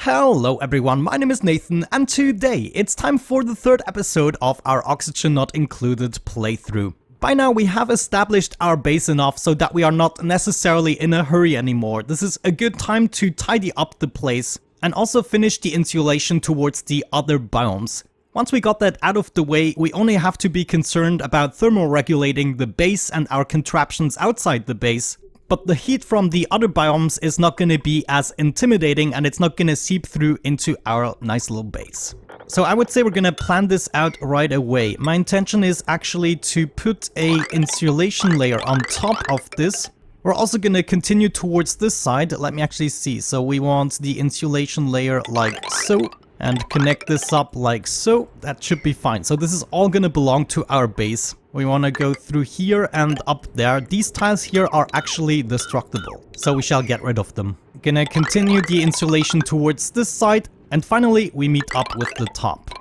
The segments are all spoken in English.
Hello everyone, my name is Nathan, and today it's time for the third episode of our Oxygen Not Included playthrough. By now we have established our base enough so that we are not necessarily in a hurry anymore. This is a good time to tidy up the place and also finish the insulation towards the other biomes. Once we got that out of the way, we only have to be concerned about thermoregulating the base and our contraptions outside the base. But the heat from the other biomes is not going to be as intimidating and it's not going to seep through into our nice little base. So I would say we're going to plan this out right away. My intention is actually to put a insulation layer on top of this. We're also going to continue towards this side. Let me actually see. So we want the insulation layer like so. And connect this up like so. That should be fine. So this is all going to belong to our base. We want to go through here and up there. These tiles here are actually destructible, so we shall get rid of them. Gonna continue the insulation towards this side, and finally we meet up with the top.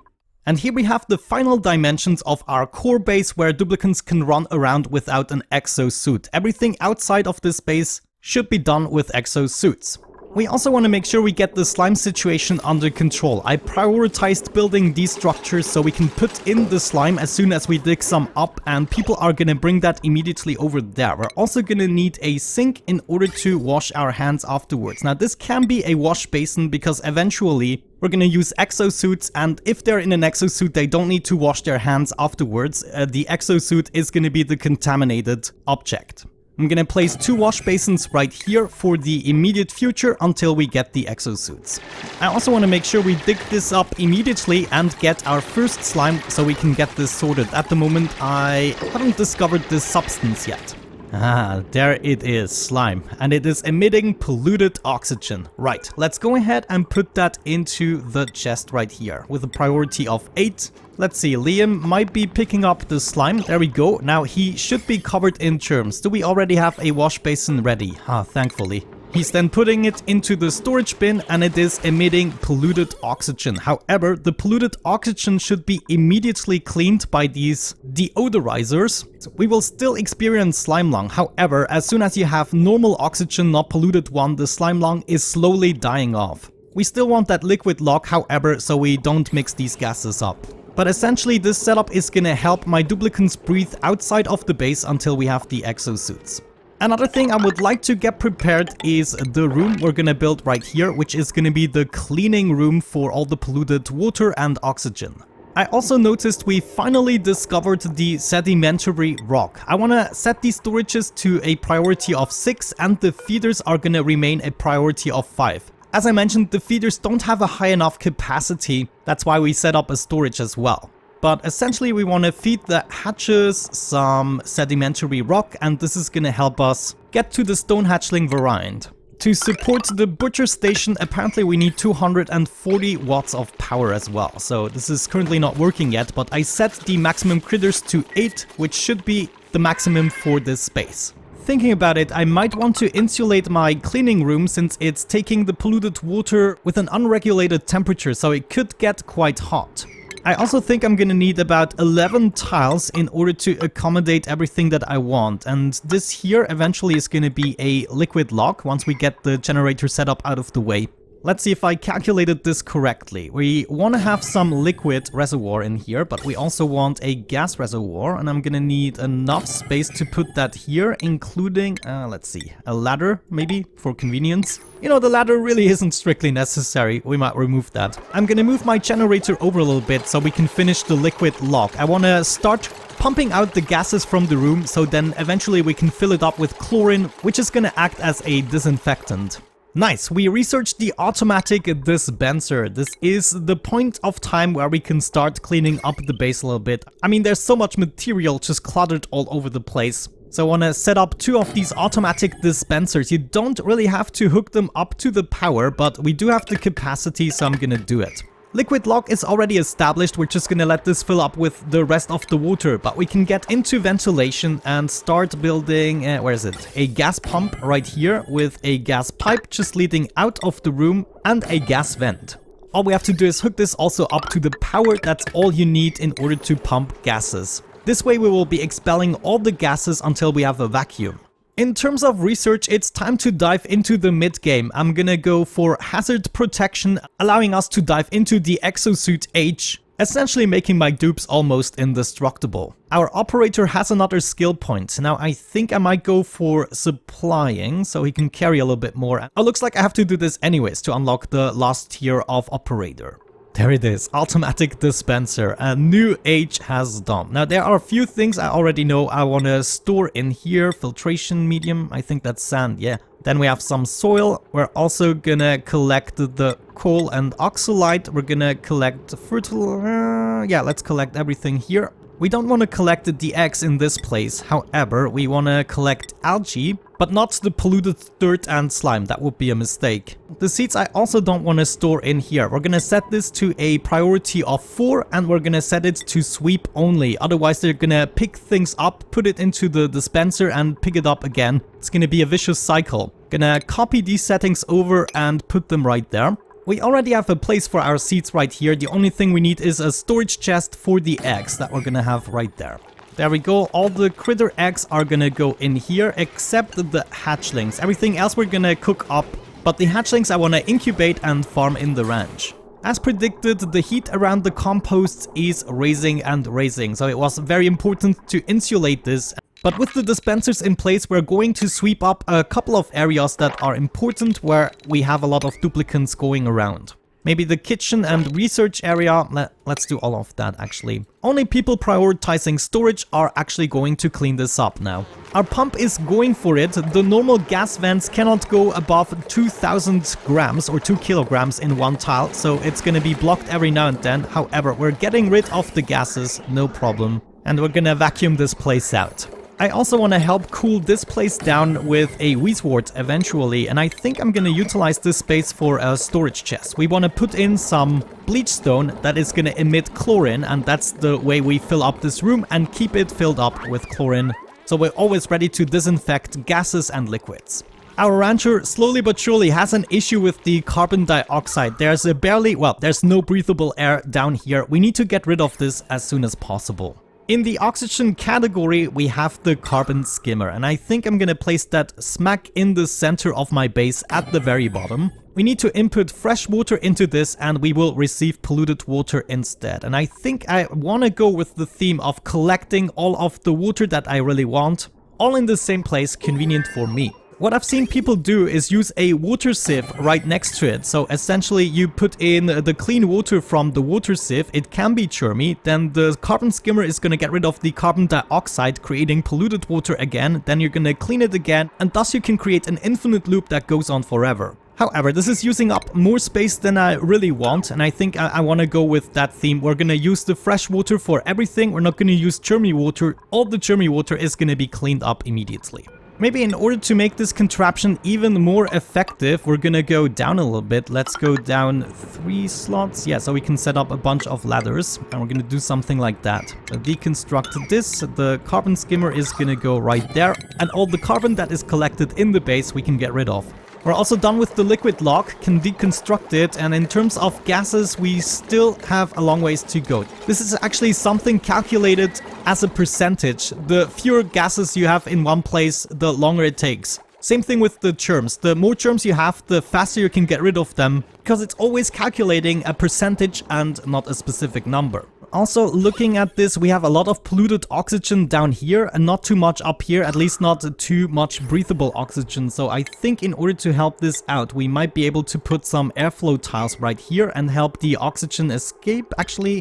And here we have the final dimensions of our core base where duplicants can run around without an exosuit. Everything outside of this base should be done with exosuits. We also want to make sure we get the slime situation under control. I prioritized building these structures so we can put in the slime as soon as we dig some up, and people are going to bring that immediately over there. We're also going to need a sink in order to wash our hands afterwards. Now this can be a wash basin because eventually we're going to use exosuits, and if they're in an exosuit they don't need to wash their hands afterwards. The exosuit is going to be the contaminated object. I'm gonna place 2 wash basins right here for the immediate future until we get the exosuits. I also want to make sure we dig this up immediately and get our first slime so we can get this sorted. At the moment I haven't discovered this substance yet. Ah, there it is, slime. And it is emitting polluted oxygen. Right, let's go ahead and put that into the chest right here with a priority of 8. Let's see, Liam might be picking up the slime. There we go. Now he should be covered in germs. Do we already have a wash basin ready? Ah, thankfully. He's then putting it into the storage bin and it is emitting polluted oxygen. However, the polluted oxygen should be immediately cleaned by these deodorizers. So we will still experience slime lung. However, as soon as you have normal oxygen, not polluted one, the slime lung is slowly dying off. We still want that liquid lock, however, so we don't mix these gases up. But essentially this setup is gonna help my duplicants breathe outside of the base until we have the exosuits. Another thing I would like to get prepared is the room we're gonna build right here, which is gonna be the cleaning room for all the polluted water and oxygen. I also noticed we finally discovered the sedimentary rock. I wanna set these storages to a priority of 6 and the feeders are gonna remain a priority of 5. As I mentioned, the feeders don't have a high enough capacity, that's why we set up a storage as well. But essentially we want to feed the hatches some sedimentary rock, and this is going to help us get to the stone hatchling variant. To support the butcher station, apparently we need 240 watts of power as well. So this is currently not working yet, but I set the maximum critters to 8, which should be the maximum for this space. Thinking about it, I might want to insulate my cleaning room since it's taking the polluted water with an unregulated temperature, so it could get quite hot. I also think I'm gonna need about 11 tiles in order to accommodate everything that I want, and this here eventually is gonna be a liquid lock once we get the generator setup out of the way. Let's see if I calculated this correctly. We want to have some liquid reservoir in here, but we also want a gas reservoir, and I'm gonna need enough space to put that here, including, let's see, a ladder maybe for convenience. You know, the ladder really isn't strictly necessary. We might remove that. I'm gonna move my generator over a little bit so we can finish the liquid lock. I want to start pumping out the gases from the room, so then eventually we can fill it up with chlorine, which is gonna act as a disinfectant. Nice, we researched the automatic dispenser. This is the point of time where we can start cleaning up the base a little bit. I mean, there's so much material just cluttered all over the place. So I want to set up 2 of these automatic dispensers. You don't really have to hook them up to the power, but we do have the capacity, so I'm gonna do it. Liquid lock is already established, we're just gonna let this fill up with the rest of the water, but we can get into ventilation and start building, where is it? A gas pump right here with a gas pipe just leading out of the room and a gas vent. All we have to do is hook this also up to the power. That's all you need in order to pump gases. This way we will be expelling all the gases until we have a vacuum. In terms of research, it's time to dive into the mid-game. I'm gonna go for hazard protection, allowing us to dive into the exosuit H, essentially making my dupes almost indestructible. Our operator has another skill point. Now I think I might go for supplying, so he can carry a little bit more. Oh, looks like I have to do this anyways to unlock the last tier of operator. There it is, automatic dispenser. A new age has dawned. Now there are a few things I already know I want to store in here. Filtration medium, I think that's sand, yeah. Then we have some soil. We're also gonna collect the coal and oxalite. We're gonna collect fertilizer. Yeah, let's collect everything here. We don't want to collect the eggs in this place. However, we want to collect algae, but not the polluted dirt and slime. That would be a mistake. The seeds I also don't want to store in here. We're going to set this to a priority of 4 and we're going to set it to sweep only. Otherwise, they're going to pick things up, put it into the dispenser and pick it up again. It's going to be a vicious cycle. Gonna copy these settings over and put them right there. We already have a place for our seeds right here. The only thing we need is a storage chest for the eggs that we're gonna have right there. There we go. All the critter eggs are gonna go in here except the hatchlings. Everything else we're gonna cook up, but the hatchlings I wanna incubate and farm in the ranch. As predicted, the heat around the composts is raising and raising, so it was very important to insulate this. But with the dispensers in place, we're going to sweep up a couple of areas that are important where we have a lot of duplicants going around. Maybe the kitchen and research area. Let's do all of that actually. Only people prioritizing storage are actually going to clean this up now. Our pump is going for it. The normal gas vents cannot go above 2000 grams or 2 kilograms in one tile, so it's going to be blocked every now and then. However, we're getting rid of the gases, no problem. And we're going to vacuum this place out. I also want to help cool this place down with a wheatwort eventually, and I think I'm going to utilize this space for a storage chest. We want to put in some bleach stone that is going to emit chlorine, and that's the way we fill up this room and keep it filled up with chlorine. So we're always ready to disinfect gases and liquids. Our rancher slowly but surely has an issue with the carbon dioxide. There's there's no breathable air down here. We need to get rid of this as soon as possible. In the oxygen category, we have the carbon skimmer, and I think I'm gonna place that smack in the center of my base at the very bottom. We need to input fresh water into this and we will receive polluted water instead. And I think I wanna go with the theme of collecting all of the water that I really want, all in the same place, convenient for me. What I've seen people do is use a water sieve right next to it. So essentially you put in the clean water from the water sieve, it can be churmy, then the carbon skimmer is going to get rid of the carbon dioxide, creating polluted water again, then you're going to clean it again, and thus you can create an infinite loop that goes on forever. However, this is using up more space than I really want, and I think I want to go with that theme. We're going to use the fresh water for everything, we're not going to use churmy water. All the churmy water is going to be cleaned up immediately. Maybe in order to make this contraption even more effective, we're gonna go down a little bit. Let's go down 3 slots. Yeah, so we can set up a bunch of ladders. And we're gonna do something like that. So deconstruct this. The carbon skimmer is gonna go right there. And all the carbon that is collected in the base, we can get rid of. We're also done with the liquid lock, can deconstruct it, and in terms of gases, we still have a long ways to go. This is actually something calculated as a percentage. The fewer gases you have in one place, the longer it takes. Same thing with the germs. The more germs you have, the faster you can get rid of them, because it's always calculating a percentage and not a specific number. Also, looking at this, we have a lot of polluted oxygen down here and not too much up here, at least not too much breathable oxygen. So I think in order to help this out, we might be able to put some airflow tiles right here and help the oxygen escape. Actually,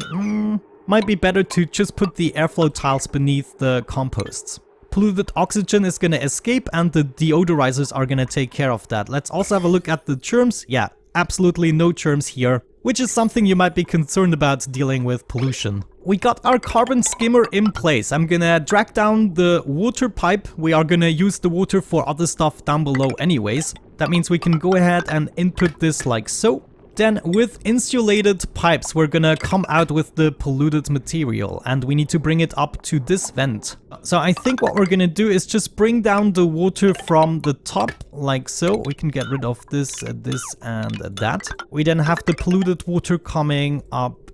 might be better to just put the airflow tiles beneath the composts. Polluted oxygen is going to escape and the deodorizers are going to take care of that. Let's also have a look at the germs. Yeah, absolutely no germs here, which is something you might be concerned about dealing with pollution. We got our carbon skimmer in place. I'm gonna drag down the water pipe. We are gonna use the water for other stuff down below anyways. That means we can go ahead and input this like so. Then with insulated pipes, we're gonna come out with the polluted material and we need to bring it up to this vent. So I think what we're gonna do is just bring down the water from the top like so. We can get rid of this, this and that. We then have the polluted water coming up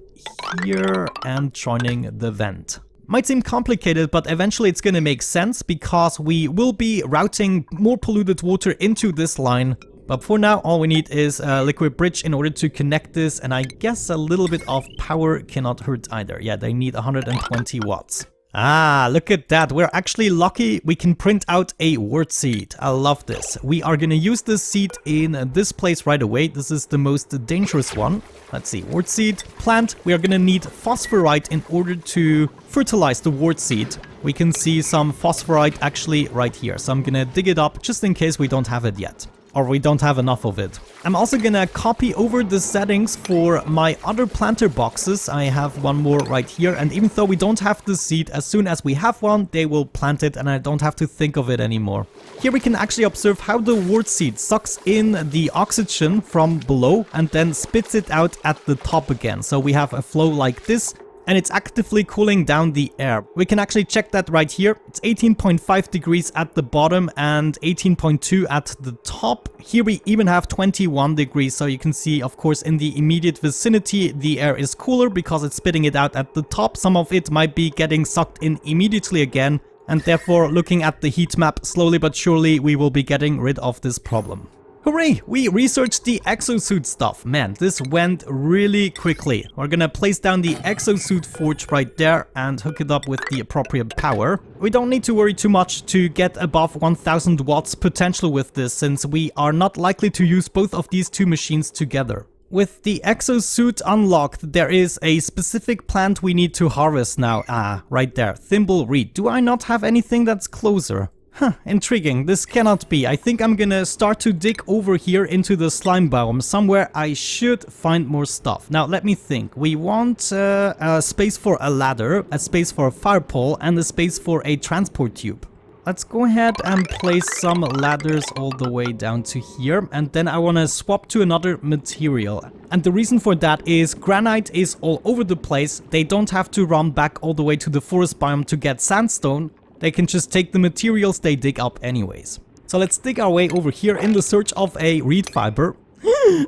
here and joining the vent. Might seem complicated, but eventually it's gonna make sense because we will be routing more polluted water into this line. But for now, all we need is a liquid bridge in order to connect this, and I guess a little bit of power cannot hurt either. Yeah, they need 120 watts. Ah, look at that. We're actually lucky we can print out a word seed. I love this. We are gonna use this seed in this place right away. This is the most dangerous one. Let's see, word seed, plant. We are gonna need phosphorite in order to fertilize the word seed. We can see some phosphorite actually right here. So I'm gonna dig it up just in case we don't have it yet. Or we don't have enough of it. I'm also gonna copy over the settings for my other planter boxes. I have one more right here, and even though we don't have the seed, as soon as we have one, they will plant it and I don't have to think of it anymore. Here we can actually observe how the wort seed sucks in the oxygen from below and then spits it out at the top again. So we have a flow like this, and it's actively cooling down the air. We can actually check that right here. It's 18.5 degrees at the bottom and 18.2 at the top. Here we even have 21 degrees, so you can see, of course, in the immediate vicinity, the air is cooler because it's spitting it out at the top. Some of it might be getting sucked in immediately again, and therefore, looking at the heat map, slowly but surely, we will be getting rid of this problem. Hooray! We researched the exosuit stuff. Man, this went really quickly. We're gonna place down the exosuit forge right there and hook it up with the appropriate power. We don't need to worry too much to get above 1000 watts potential with this, since we are not likely to use both of these two machines together. With the exosuit unlocked, there is a specific plant we need to harvest now. Ah, right there. Thimble reed. Do I not have anything that's closer? Huh, intriguing. This cannot be. I think I'm gonna start to dig over here into the slime biome. Somewhere I should find more stuff. Now, let me think. We want a space for a ladder, a space for a fire pole, and a space for a transport tube. Let's go ahead and place some ladders all the way down to here. And then I want to swap to another material. And the reason for that is granite is all over the place. They don't have to run back all the way to the forest biome to get sandstone. They can just take the materials they dig up anyways. So let's dig our way over here in the search of a reed fiber.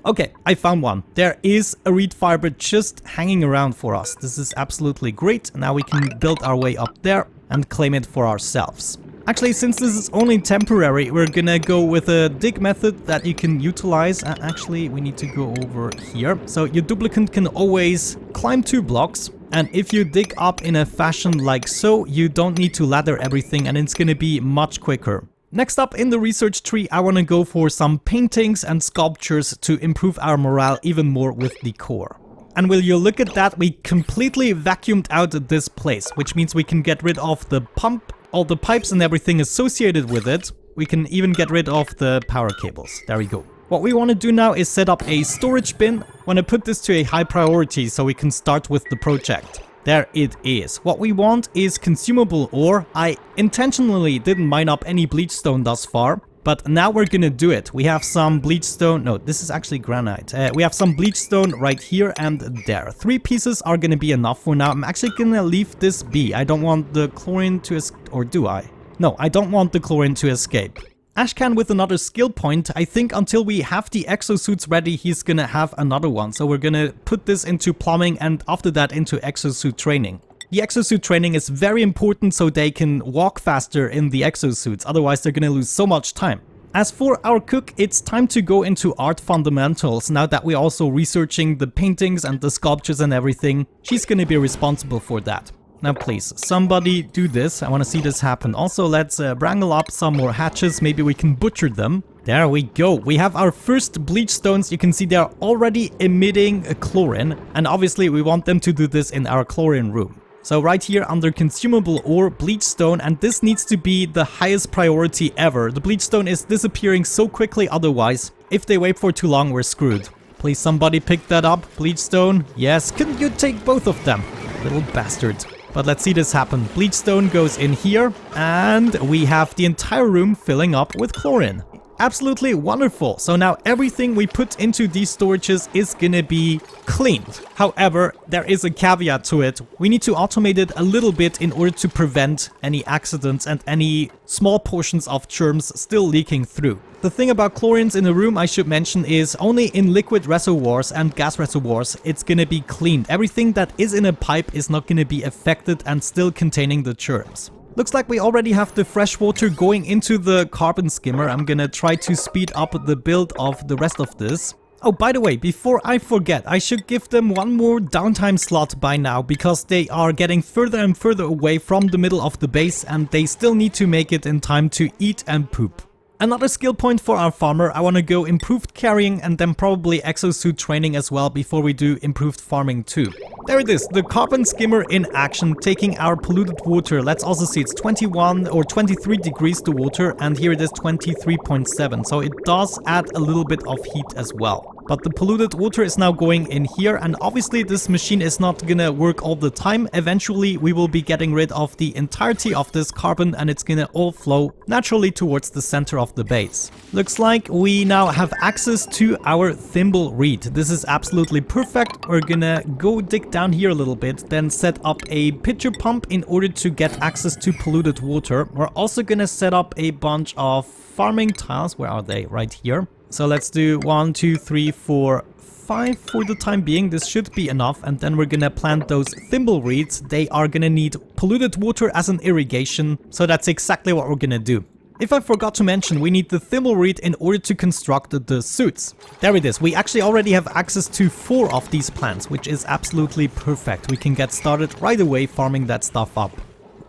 Okay, I found one. There is a reed fiber just hanging around for us. This is absolutely great. Now we can build our way up there and claim it for ourselves. Actually, since this is only temporary, we're gonna go with a dig method that you can utilize. Actually, we need to go over here. So your duplicant can always climb 2 blocks. And if you dig up in a fashion like so, you don't need to ladder everything and it's gonna be much quicker. Next up in the research tree, I wanna go for some paintings and sculptures to improve our morale even more with the core. And will you look at that, we completely vacuumed out this place, which means we can get rid of the pump, all the pipes and everything associated with it. We can even get rid of the power cables. There we go. What we want to do now is set up a storage bin. Want to put this to a high priority so we can start with the project. There it is. What we want is consumable ore. I intentionally didn't mine up any bleachstone thus far, but now we're gonna do it. We have some bleachstone. No, this is actually granite. We have some bleachstone right here and there. 3 pieces are gonna be enough for now. I'm actually gonna leave this be. I don't want the chlorine to or do I? No, I don't want the chlorine to escape. Ashcan with another skill point. I think until we have the exosuits ready, he's gonna have another one. So we're gonna put this into plumbing and after that into exosuit training. The exosuit training is very important so they can walk faster in the exosuits. Otherwise, they're gonna lose so much time. As for our cook, it's time to go into art fundamentals. Now that we're also researching the paintings and the sculptures and everything, she's gonna be responsible for that. Now please, somebody do this. I want to see this happen. Also, let's wrangle up some more hatches. Maybe we can butcher them. There we go. We have our first bleach stones. You can see they're already emitting chlorine. And obviously, we want them to do this in our chlorine room. So right here under consumable ore, bleach stone. And this needs to be the highest priority ever. The bleach stone is disappearing so quickly otherwise. If they wait for too long, we're screwed. Please, somebody pick that up. Bleach stone. Yes, couldn't you take both of them? Little bastard. But let's see this happen. Bleachstone goes in here, and we have the entire room filling up with chlorine. Absolutely wonderful. So now everything we put into these storages is gonna be cleaned. However, there is a caveat to it. We need to automate it a little bit in order to prevent any accidents and any small portions of germs still leaking through. The thing about chlorines in a room I should mention is only in liquid reservoirs and gas reservoirs it's gonna be cleaned. Everything that is in a pipe is not gonna be affected and still containing the germs. Looks like we already have the fresh water going into the carbon skimmer. I'm gonna try to speed up the build of the rest of this. Oh, by the way, before I forget, I should give them one more downtime slot by now because they are getting further and further away from the middle of the base and they still need to make it in time to eat and poop. Another skill point for our farmer, I want to go improved carrying and then probably exosuit training as well before we do improved farming too. There it is, the carbon skimmer in action, taking our polluted water. Let's also see it's 21 or 23 degrees to water and here it is 23.7, so it does add a little bit of heat as well. But the polluted water is now going in here and obviously this machine is not gonna work all the time. Eventually we will be getting rid of the entirety of this carbon and it's gonna all flow naturally towards the center of the base. Looks like we now have access to our thimble reed. This is absolutely perfect. We're gonna go dig down here a little bit, then set up a pitcher pump in order to get access to polluted water. We're also gonna set up a bunch of farming tiles. Where are they? Right here. So let's do 1, 2, 3, 4, 5 for the time being. This should be enough. And then we're gonna plant those thimble reeds. They are gonna need polluted water as an irrigation. So that's exactly what we're gonna do. If I forgot to mention, we need the thimble reed in order to construct the suits. There it is. We actually already have access to 4 of these plants, which is absolutely perfect. We can get started right away farming that stuff up.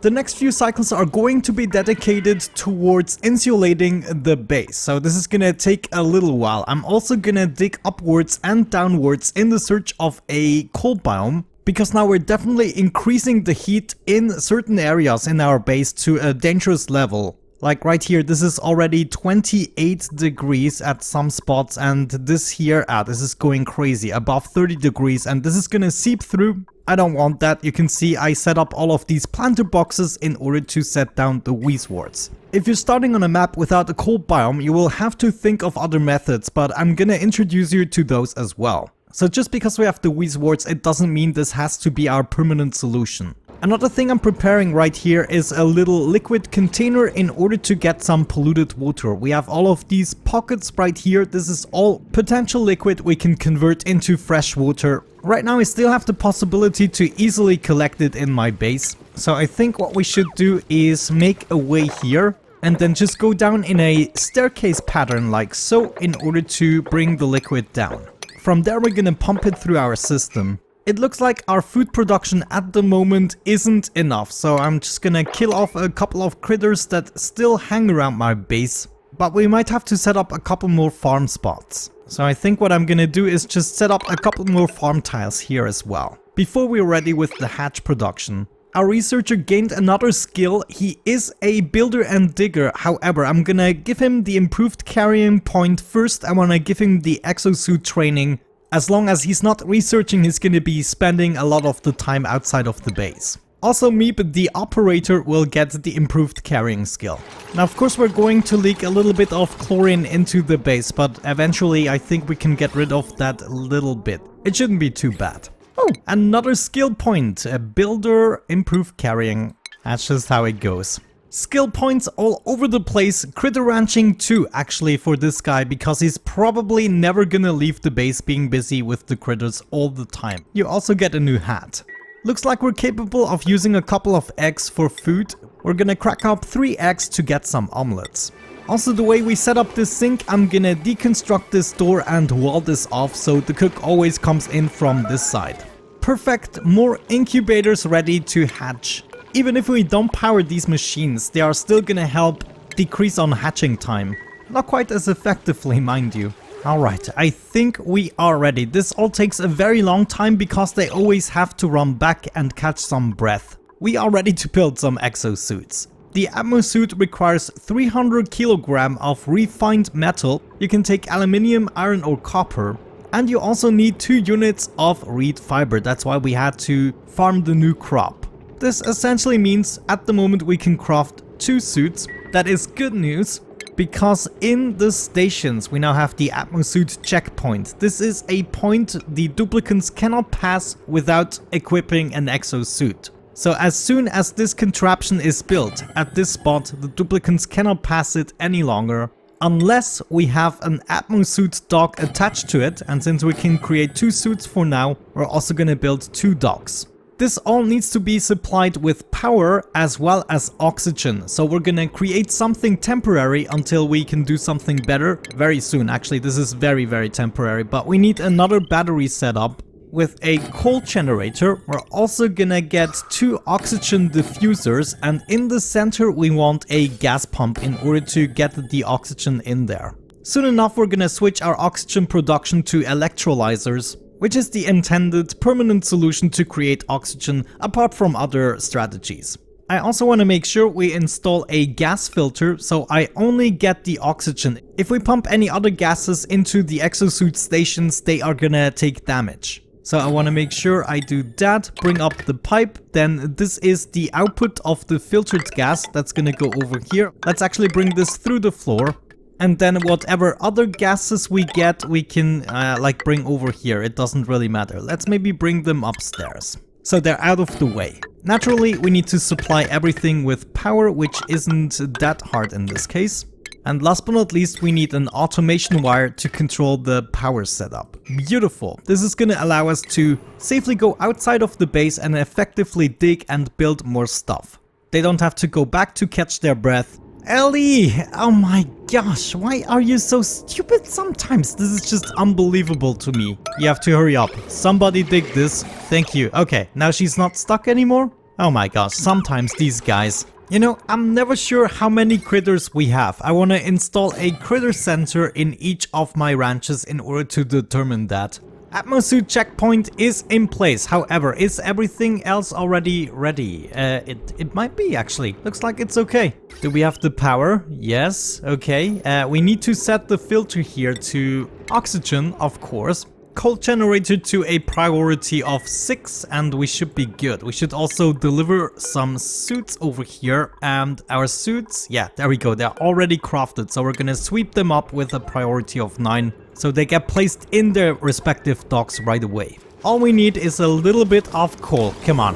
The next few cycles are going to be dedicated towards insulating the base, so this is gonna take a little while. I'm also gonna dig upwards and downwards in the search of a cold biome, because now we're definitely increasing the heat in certain areas in our base to a dangerous level. Like right here, this is already 28 degrees at some spots, and this here, this is going crazy, above 30 degrees, and this is gonna seep through. I don't want that. You can see I set up all of these planter boxes in order to set down the weezeworts. If you're starting on a map without a cold biome, you will have to think of other methods, but I'm gonna introduce you to those as well. So just because we have the weezeworts, it doesn't mean this has to be our permanent solution. Another thing I'm preparing right here is a little liquid container in order to get some polluted water. We have all of these pockets right here. This is all potential liquid we can convert into fresh water. Right now I still have the possibility to easily collect it in my base. So I think what we should do is make a way here and then just go down in a staircase pattern like so in order to bring the liquid down. From there we're gonna pump it through our system. It looks like our food production at the moment isn't enough, so I'm just gonna kill off a couple of critters that still hang around my base. But we might have to set up a couple more farm spots. So I think what I'm gonna do is just set up a couple more farm tiles here as well, before we're ready with the hatch production. Our researcher gained another skill. He is a builder and digger. However, I'm gonna give him the improved carrying point first. I wanna give him the exosuit training. As long as he's not researching, he's gonna be spending a lot of the time outside of the base. Also Meep, the operator, will get the improved carrying skill. Now of course we're going to leak a little bit of chlorine into the base, but eventually I think we can get rid of that little bit. It shouldn't be too bad. Oh, another skill point. A builder, improved carrying. That's just how it goes. Skill points all over the place. Critter ranching too, actually, for this guy, because he's probably never gonna leave the base being busy with the critters all the time. You also get a new hat. Looks like we're capable of using a couple of eggs for food. We're gonna crack up 3 eggs to get some omelets. Also, the way we set up this sink, I'm gonna deconstruct this door and wall this off so the cook always comes in from this side. Perfect, more incubators ready to hatch. Even if we don't power these machines, they are still gonna help decrease on hatching time. Not quite as effectively, mind you. Alright, I think we are ready. This all takes a very long time because they always have to run back and catch some breath. We are ready to build some exosuits. The atmosuit requires 300 kg of refined metal. You can take aluminium, iron or copper. And you also need 2 units of reed fiber. That's why we had to farm the new crop. This essentially means at the moment we can craft 2 suits. That is good news, because in the stations we now have the atmosuit checkpoint. This is a point the duplicants cannot pass without equipping an exosuit. So as soon as this contraption is built at this spot, the duplicants cannot pass it any longer unless we have an Atmosuit dock attached to it, and since we can create 2 suits for now, we're also gonna build 2 docks. This all needs to be supplied with power as well as oxygen, so we're gonna create something temporary until we can do something better very soon. Actually, this is very temporary, but we need another battery setup with a coal generator. We're also gonna get 2 oxygen diffusers, and in the center we want a gas pump in order to get the oxygen in there. Soon enough we're gonna switch our oxygen production to electrolyzers, which is the intended permanent solution to create oxygen apart from other strategies. I also want to make sure we install a gas filter so I only get the oxygen. If we pump any other gases into the exosuit stations, they are gonna take damage. So I want to make sure I do that, bring up the pipe, then this is the output of the filtered gas that's gonna go over here. Let's actually bring this through the floor. And then whatever other gases we get, we can like bring over here. It doesn't really matter. Let's maybe bring them upstairs, so they're out of the way. Naturally, we need to supply everything with power, which isn't that hard in this case. And last but not least, we need an automation wire to control the power setup. Beautiful. This is gonna allow us to safely go outside of the base and effectively dig and build more stuff. They don't have to go back to catch their breath. Ellie! Oh my gosh, why are you so stupid sometimes? This is just unbelievable to me. You have to hurry up. Somebody dig this. Thank you. Okay, now she's not stuck anymore? Oh my gosh, sometimes these guys. You know, I'm never sure how many critters we have. I want to install a critter sensor in each of my ranches in order to determine that. Atmosuit checkpoint is in place. However, is everything else already ready? It might be actually. Looks like it's okay. Do we have the power? Yes. Okay. We need to set the filter here to oxygen, of course. Coal generator to a priority of 6 and we should be good. We should also deliver some suits over here, and our suits, yeah, there we go. They're already crafted, so we're gonna sweep them up with a priority of 9 so they get placed in their respective docks right away. All we need is a little bit of coal. Come on.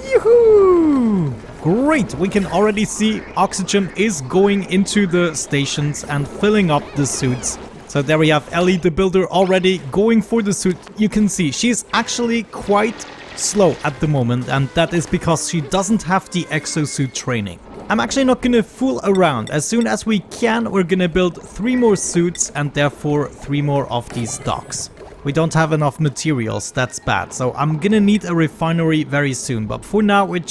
Yoo-hoo! Great, we can already see oxygen is going into the stations and filling up the suits. So there we have Ellie the builder already going for the suit. You can see she's actually quite slow at the moment, and that is because she doesn't have the exosuit training. I'm actually not gonna fool around. As soon as we can, we're gonna build 3 more suits and therefore 3 more of these docks. We don't have enough materials, that's bad. So I'm gonna need a refinery very soon. But for now, we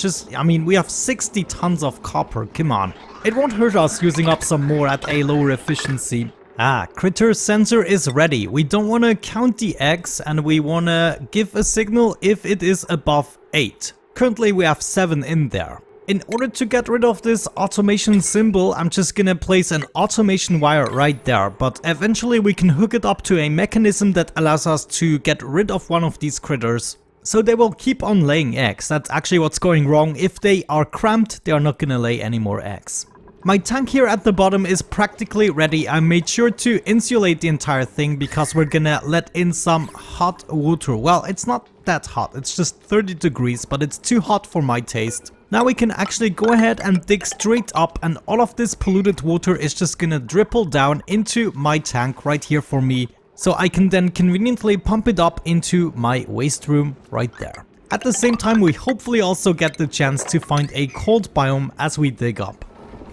have 60 tons of copper, come on. It won't hurt us using up some more at a lower efficiency. Ah, critter sensor is ready. We don't want to count the eggs and we want to give a signal if it is above 8. Currently we have 7 in there. In order to get rid of this automation symbol, I'm just gonna place an automation wire right there, but eventually we can hook it up to a mechanism that allows us to get rid of one of these critters. So they will keep on laying eggs. That's actually what's going wrong. If they are cramped, they are not gonna lay any more eggs. My tank here at the bottom is practically ready. I made sure to insulate the entire thing because we're gonna let in some hot water. Well, it's not that hot, it's just 30 degrees, but it's too hot for my taste. Now we can actually go ahead and dig straight up, and all of this polluted water is just gonna dribble down into my tank right here for me. So I can then conveniently pump it up into my waste room right there. At the same time, we hopefully also get the chance to find a cold biome as we dig up.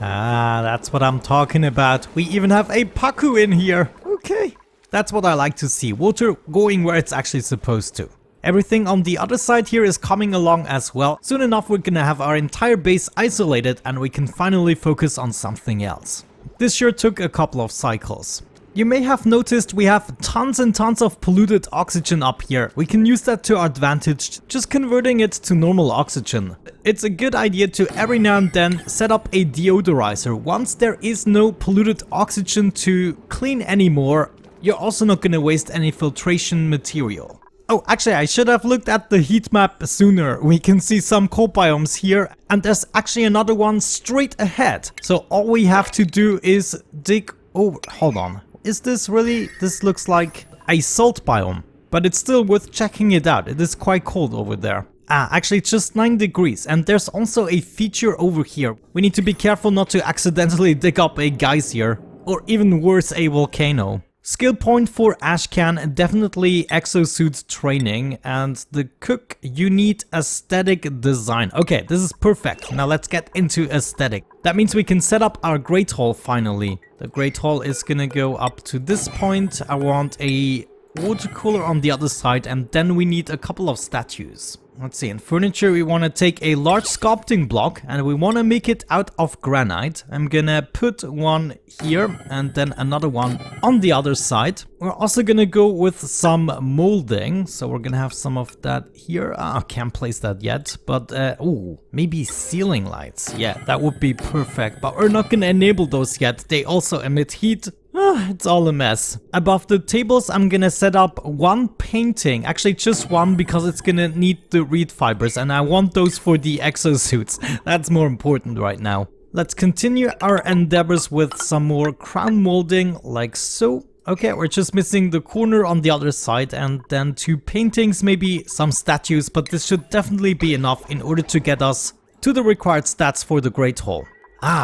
Ah, that's what I'm talking about. We even have a paku in here. Okay. That's what I like to see. Water going where it's actually supposed to. Everything on the other side here is coming along as well. Soon enough we're gonna have our entire base isolated and we can finally focus on something else. This sure took a couple of cycles. You may have noticed we have tons and tons of polluted oxygen up here. We can use that to our advantage, just converting it to normal oxygen. It's a good idea to every now and then set up a deodorizer. Once there is no polluted oxygen to clean anymore, you're also not gonna waste any filtration material. Oh, actually I should have looked at the heat map sooner. We can see some cold biomes here and there's actually another one straight ahead. So all we have to do is dig... Oh, hold on. Is this really... This looks like a salt biome, but it's still worth checking it out. It is quite cold over there. Ah, actually it's just 9 degrees, and there's also a feature over here. We need to be careful not to accidentally dig up a geyser. Or even worse, a volcano. Skill point for Ashcan, definitely exosuit training, and the cook, you need aesthetic design. Okay, this is perfect. Now let's get into aesthetic. That means we can set up our Great Hall finally. The Great Hall is gonna go up to this point. I want a water cooler on the other side, and then we need a couple of statues. Let's see, in furniture we want to take a large sculpting block and we want to make it out of granite. I'm gonna put one here and then another one on the other side. We're also gonna go with some molding, so we're gonna have some of that here. I can't place that yet, but oh, maybe ceiling lights. Yeah, that would be perfect, but we're not gonna enable those yet. They also emit heat. It's all a mess. Above the tables, I'm gonna set up one painting, actually just one, because it's gonna need the reed fibers and I want those for the exosuits. That's more important right now. Let's continue our endeavors with some more crown molding, like so. Okay, we're just missing the corner on the other side and then 2 paintings, maybe some statues, but this should definitely be enough in order to get us to the required stats for the Great Hall.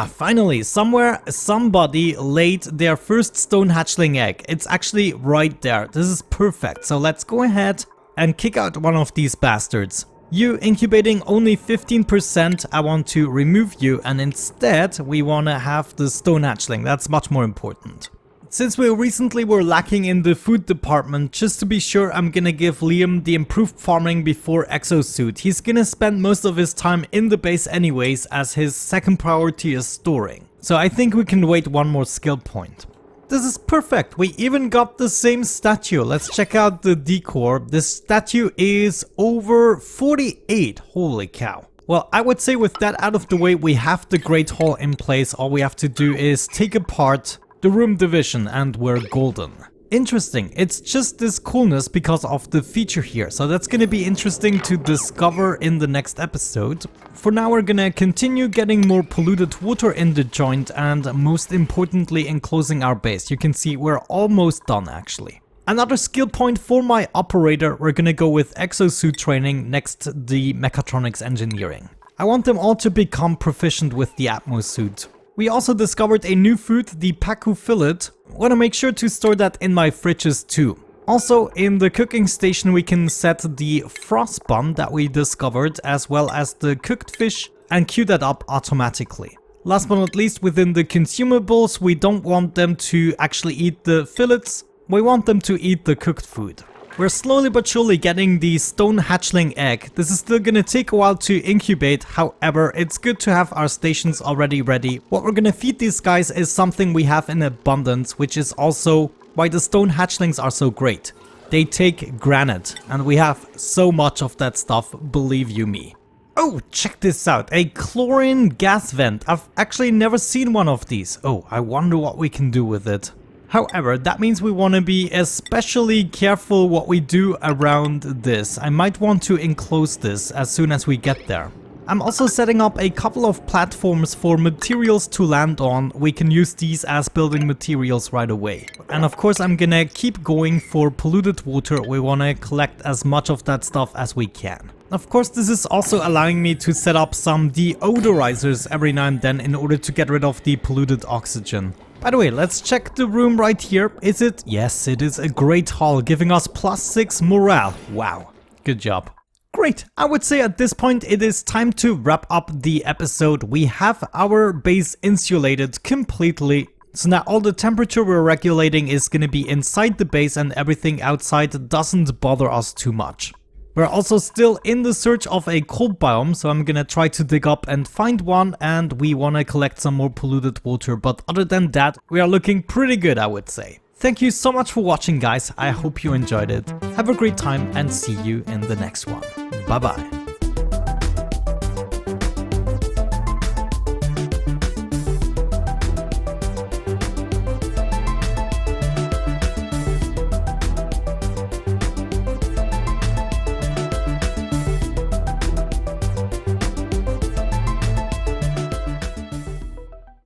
Finally, somewhere somebody laid their first stone hatchling egg. It's actually right there. This is perfect. So let's go ahead and kick out one of these bastards. You incubating only 15%, I want to remove you, and instead we want to have the stone hatchling. That's much more important. Since we recently were lacking in the food department, just to be sure, I'm gonna give Liam the improved farming before exosuit. He's gonna spend most of his time in the base anyways, as his second priority is storing. So I think we can wait one more skill point. This is perfect. We even got the same statue. Let's check out the decor. This statue is over 48. Holy cow. Well, I would say with that out of the way, we have the Great Hall in place. All we have to do is take apart the room division and we're golden. Interesting, it's just this coolness because of the feature here, so that's gonna be interesting to discover in the next episode. For now we're gonna continue getting more polluted water in the joint and most importantly enclosing our base. You can see we're almost done actually. Another skill point for my operator, we're gonna go with exosuit training next to the mechatronics engineering. I want them all to become proficient with the atmosuit. We also discovered a new food, the Paku fillet. Want to make sure to store that in my fridges too. Also, in the cooking station we can set the frost bun that we discovered as well as the cooked fish and queue that up automatically. Last but not least, within the consumables, we don't want them to actually eat the fillets, we want them to eat the cooked food. We're slowly but surely getting the stone hatchling egg. This is still gonna take a while to incubate, however, it's good to have our stations already ready. What we're gonna feed these guys is something we have in abundance, which is also why the stone hatchlings are so great. They take granite, and we have so much of that stuff, believe you me. Oh, check this out, a chlorine gas vent. I've actually never seen one of these. Oh, I wonder what we can do with it. However, that means we want to be especially careful what we do around this. I might want to enclose this as soon as we get there. I'm also setting up a couple of platforms for materials to land on. We can use these as building materials right away. And of course I'm gonna keep going for polluted water. We want to collect as much of that stuff as we can. Of course, this is also allowing me to set up some deodorizers every now and then in order to get rid of the polluted oxygen. By the way, let's check the room right here. Is it? Yes, it is a great hall, giving us +6 morale. Wow, good job. Great, I would say at this point it is time to wrap up the episode. We have our base insulated completely. So now all the temperature we're regulating is going to be inside the base and everything outside doesn't bother us too much. We're also still in the search of a cold biome, so I'm gonna try to dig up and find one, and we wanna collect some more polluted water, but other than that, we are looking pretty good, I would say. Thank you so much for watching, guys. I hope you enjoyed it. Have a great time and see you in the next one. Bye bye.